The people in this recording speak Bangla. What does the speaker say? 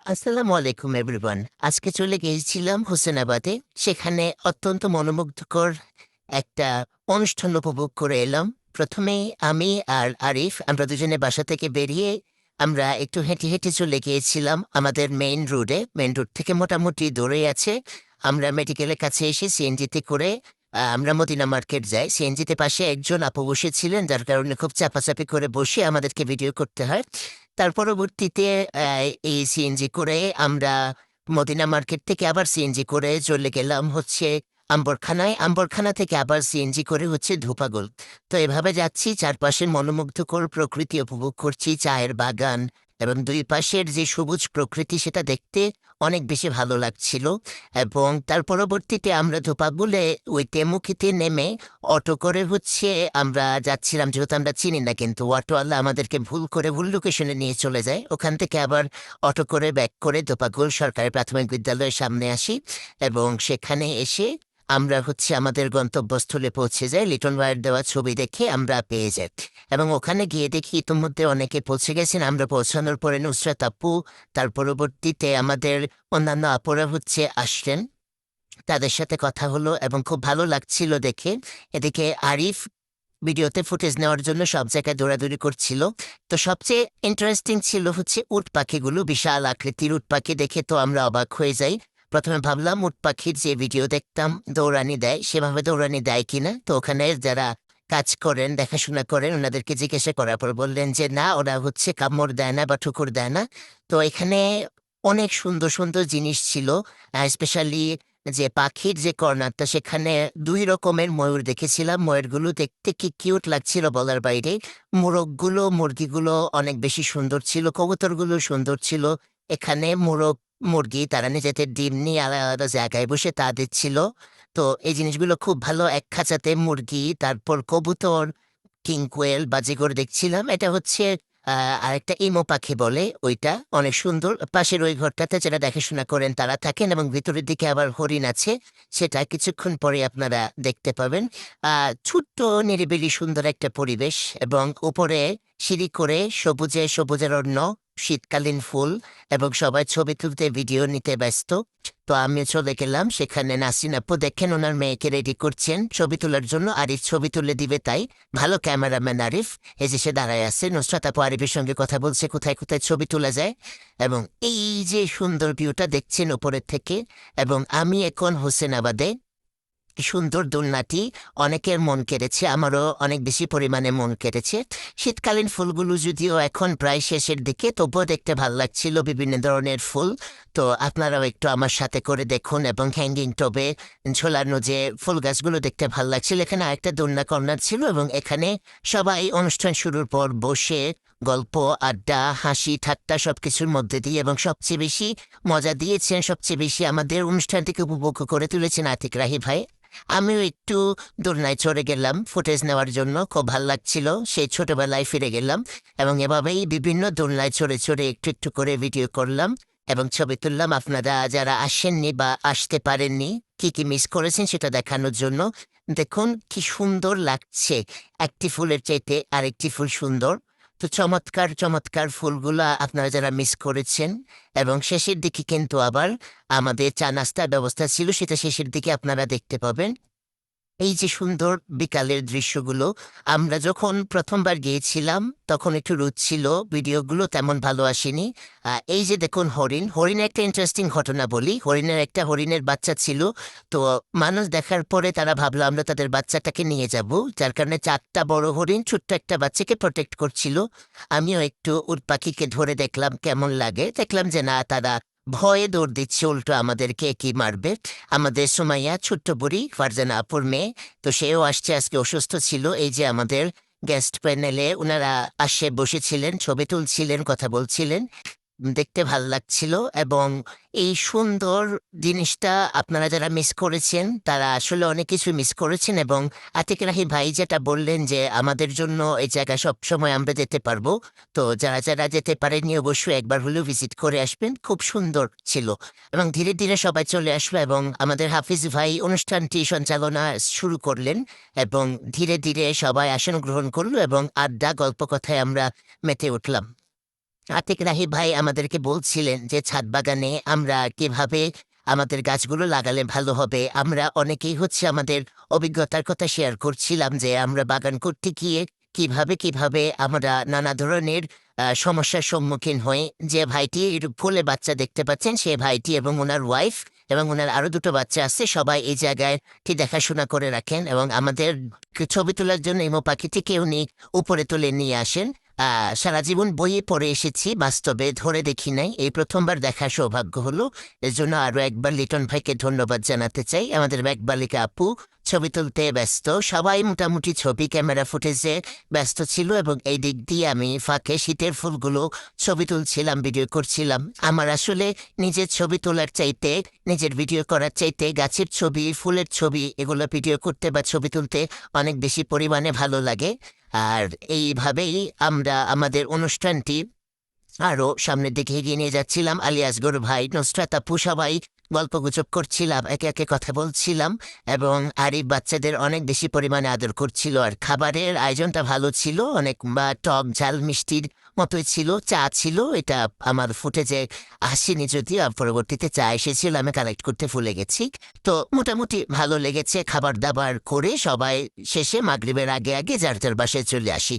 আসসালামু আলাইকুম এভরিওয়ান। আজকে চলে গিয়েছিলাম হোসেনাবাদে। সেখানে অত্যন্ত মনোমুগ্ধকর একটা অনুষ্ঠান উপভোগ করে এলাম। প্রথমেই আমি আর আরিফ আমরা দুজনে বাসা থেকে বেরিয়ে আমরা একটু হেঁটে, হেঁটে চলে গিয়েছিলাম আমাদের মেইন রোডে। মেইন রোড থেকে মোটামুটি দূরেই আছে। আমরা মেডিকেলের কাছে এসে সিএনজিতে করে আমরা মদিনা মার্কেট যাই। সিএনজিতে পাশে একজন আপু বসেছিলেন, যার কারণে খুব চাপাচাপি করে বসে আমাদেরকে ভিডিও করতে হয়। তার পরবর্তীতে এই সিএনজি করে আমরা মদিনা মার্কেট থেকে আবার সিএনজি করে চলে গেলাম হচ্ছে আম্বরখানায়। আম্বরখানা থেকে আবার সিএনজি করে হচ্ছে ধুপাগুল। তো এভাবে যাচ্ছি, চারপাশের মনোমুগ্ধকর প্রকৃতি উপভোগ করছি, চায়ের বাগান এবং দুই পাশের যে সবুজ প্রকৃতি সেটা দেখতে অনেক বেশি ভালো লাগছিল। এবং তার পরবর্তীতে আমরা ধোপাগুলে ওই তেমুখিতে নেমে অটো করে হচ্ছে আমরা যাচ্ছিলাম, যেহেতু আমরা চিনি না, কিন্তু অটোওয়ালা আমাদেরকে ভুল করে ভুল লোকেশনে নিয়ে চলে যায়। ওখান থেকে আবার অটো করে ব্যাক করে ধোপাগুল সরকারি প্রাথমিক বিদ্যালয়ের সামনে আসি এবং সেখানে এসে আমরা হচ্ছে আমাদের গন্তব্যস্থলে পৌঁছে যাই। লিটন ভাইয়ের দেওয়া ছবি দেখে আমরা পেয়ে যাই এবং ওখানে গিয়ে দেখি ইতিমধ্যে অনেকে পৌঁছে গেছেন। আমরা পৌঁছানোর পরে নুসরাত আপু, তার পরবর্তীতে আমাদের অন্যান্য আপুরা হচ্ছে আসলেন। তাদের সাথে কথা হলো এবং খুব ভালো লাগছিল দেখে। এদিকে আরিফ ভিডিওতে ফুটেজ নেওয়ার জন্য সব জায়গায় দৌড়াদৌড়ি করছিল। তো সবচেয়ে ইন্টারেস্টিং ছিল হচ্ছে উট পাখিগুলো, বিশাল আকৃতির উট পাখি দেখে তো আমরা অবাক হয়ে যাই। প্রথমে ভাবলাম উট পাখির যে ভিডিও দেখতাম দৌড়ানি দেয়, সেভাবে দৌড়ানি দেয় কিনা। তো ওখানে যারা কাজ করেন, দেখাশোনা করেন, ওনাদেরকে জিজ্ঞাসা করার পর বললেন যে না, ওরা হচ্ছে কামড় দেয় না বা ঠুকুর দেয় না। তো এখানে অনেক সুন্দর সুন্দর জিনিস ছিল, স্পেশালি যে পাখির যে কর্নারটা, সেখানে ২ রকমের ময়ূর দেখেছিলাম। ময়ূরগুলো দেখতে কি কিউট লাগছিল বলার বাইরে। মোরগগুলো, মুরগিগুলো অনেক বেশি সুন্দর ছিল। কবুতরগুলো সুন্দর ছিল। এখানে মোরগ, মুরগি তারা নিজেদের ডিম নিয়ে আলাদা, আলাদা জায়গায় বসে তা দিচ্ছিল। তো এই জিনিসগুলো খুব ভালো। এক খাঁচাতে মুরগি, তারপর কবুতর, কিংকোয়েল, বাজিগর দেখছিলাম। এটা হচ্ছে আরেকটা ইমো পাখি বলে, ওইটা অনেক সুন্দর। পাশের ওই ঘরটাতে যারা দেখাশোনা করেন তারা থাকেন এবং ভিতরের দিকে আবার হরিণ আছে, সেটা কিছুক্ষণ পরে আপনারা দেখতে পাবেন। ছোট্ট নিরিবিলি সুন্দর একটা পরিবেশ এবং উপরে সিঁড়ি করে সবুজে সবুজের অন্য শীতকালীন ফুল এবং সবাই ছবি তুলতে ভিডিও নিতে ব্যস্ত। তো আমি চলে গেলাম সেখানে। নাসরিন আপু দেখেন ওনার মেয়েকে রেডি করছেন ছবি তোলার জন্য, আরিফ ছবি তুলে দিবে তাই। ভালো ক্যামেরাম্যান আরিফ। এই যে সে দাঁড়ায় আছে, নুসরাত আপু আরিফের সঙ্গে কথা বলছে কোথায় কোথায় ছবি তোলা যায়। এবং এই যে সুন্দর ভিউটা দেখছেন উপরের থেকে। এবং আমি এখন হোসেনাবাদে। কি সুন্দর দোলনাটি অনেকের মন কেড়েছে, আমারও অনেক বেশি পরিমাণে মন কেড়েছে। শীতকালীন ফুলগুলো যদিও এখন প্রায় শেষের দিকে, তবুও দেখতে ভালো লাগছিল বিভিন্ন ধরনের ফুল। তো আপনারাও একটু আমার সাথে করে দেখুন এবং হ্যাঙ্গিং টবে ঝোলানো যে ফুল গাছগুলো দেখতে ভালো লাগছিল। এখানে আরেকটা দোলনা কর্নার ছিল এবং এখানে সবাই অনুষ্ঠান শুরুর পর বসে গল্প, আড্ডা, হাসি ঠাট্টা সবকিছুর মধ্যে দিয়ে এবং সবচেয়ে বেশি মজা দিয়েছেন, সবচেয়ে বেশি আমাদের অনুষ্ঠানটিকে উপভোগ করে তুলেছেন আতিক রাহি ভাই। আমিও একটু দোলনায় চড়ে গেলাম ফুটেজ নেওয়ার জন্য, খুব ভাল লাগছিল। সেই ছোটবেলায় ফিরে গেলাম এবং এভাবেই বিভিন্ন দোলনায় চড়ে চড়ে একটু একটু করে ভিডিও করলাম এবং ছবি তুললাম। আপনারা যারা আসেননি বা আসতে পারেননি, কি কি মিস করেছেন সেটা দেখানোর জন্য। দেখুন কি সুন্দর লাগছে, একটি ফুলের চাইতে আরেকটি ফুল সুন্দর। তো চমৎকার চমৎকার ফুলগুলা আপনারা যারা মিস করেছেন। এবং শেষের দিকে কিন্তু আবার আমাদের চা নাস্তার ব্যবস্থা ছিল, সেটা শেষের দিকে আপনারা দেখতে পাবেন। এই যে সুন্দর বিকালের দৃশ্যগুলো, আমরা যখন প্রথমবার গিয়েছিলাম তখন একটু রোদ ছিল, ভিডিওগুলো তেমন ভালো আসেনি। এই যে দেখুন হরিণ, হরিণের একটা ইন্টারেস্টিং ঘটনা বলি। হরিণের বাচ্চা ছিল। তো মানুষ দেখার পরে তারা ভাবলো আমরা তাদের বাচ্চাটাকে নিয়ে যাব, যার কারণে ৪টা বড় হরিণ ছোট্ট একটা বাচ্চাকে প্রোটেক্ট করছিল। আমিও একটু উট পাখিকে ধরে দেখলাম কেমন লাগে, দেখলাম যে না, তারা ভয়ে দৌড় দিচ্ছে, উল্টো আমাদেরকে কি মারবে। আমাদের সুমাইয়া ছোট্ট বুড়ি ফারজানা আপুর মেয়ে, তো সেও আসছে, আজকে অসুস্থ ছিল। এই যে আমাদের গেস্ট প্যানেলে ওনারা আসে বসেছিলেন, ছবি তুলছিলেন, কথা বলছিলেন। দেখতে ভাল লাগছিল। এবং এই সুন্দর জিনিসটা আপনারা যারা মিস করেছেন তারা আসলে অনেক কিছু মিস করেছেন। এবং আতিক রাহি ভাই যেটা বললেন যে আমাদের জন্য এই জায়গা সবসময় আমরা যেতে পারবো। তো যারা যারা যেতে পারেননি অবশ্যই একবার হলেও ভিজিট করে আসবেন, খুব সুন্দর ছিল। এবং ধীরে ধীরে সবাই চলে আসলো এবং আমাদের হাফিজ ভাই অনুষ্ঠানটি সঞ্চালনা শুরু করলেন এবং ধীরে ধীরে সবাই আসন গ্রহণ করলো এবং আড্ডা গল্প কথায় আমরা মেতে উঠলাম। আতিক রাহি ভাই আমাদেরকে বলছিলেন যে ছাদ বাগানে আমরা কিভাবে আমাদের গাছগুলো লাগালে ভালো হবে। আমরা অনেকেই আমাদের অভিজ্ঞতার কথা শেয়ার করছিলাম যে আমরা বাগান করতে গিয়ে কিভাবে আমরা নানা ধরনের সমস্যার সম্মুখীন হই। যে ভাইটি ফুলে বাচ্চা দেখতে পাচ্ছেন সে ভাইটি এবং ওনার ওয়াইফ এবং ওনার আরো দুটো বাচ্চা আছে, সবাই এই জায়গায় দেখাশোনা করে রাখেন এবং আমাদের ছবি তোলার জন্য ইমো পাখিটিকে উনি উপরে তুলে নিয়ে আসেন। সারা জীবন বইয়ে পড়ে এসেছি, বাস্তবে ধরে দেখি নাই, এই প্রথমবার দেখার সৌভাগ্য হলো। এর জন্য আরো একবার লিটন ভাইকে ধন্যবাদ জানাতে চাই। আমাদের মেঘবালিকা আপু ছবি তুলতে ব্যস্ত, সবাই মোটামুটি ছবি ক্যামেরা ফুটেজে ব্যস্ত ছিল এবং এই দিক দিয়ে আমি ফাঁকে শীতের ফুলগুলো ছবি তুলছিলাম, ভিডিও করছিলাম। আমার আসলে নিজের ছবি তোলার চাইতে, নিজের ভিডিও করার চাইতে গাছের ছবি, ফুলের ছবি এগুলো ভিডিও করতে বা ছবি তুলতে অনেক বেশি পরিমাণে ভালো লাগে। আর এইভাবেই আমরা আমাদের অনুষ্ঠানটি আরও সামনের দিকে এগিয়ে নিয়ে যাচ্ছিলাম। আলী আসগর ভাই, নুসরাত আপু সবাই গল্পগুজব করছিলাম, একে একে কথা বলছিলাম এবং আরিফ বাচ্চাদের অনেক বেশি পরিমাণে আদর করছিল। আর খাবারের আয়োজনটা ভালো ছিল, অনেক টক ঝাল মিষ্টির মতোই ছিল, চা ছিল, এটা আমার ফুটেজে আসেনি যদিও, পরবর্তীতে চা এসেছিল, আমি কালেক্ট করতে ভুলে গেছি। তো মোটামুটি ভালো লেগেছে। খাবার দাবার করে সবাই শেষে মাগরিবের আগে আগে যার যার বাসায় চলে আসি।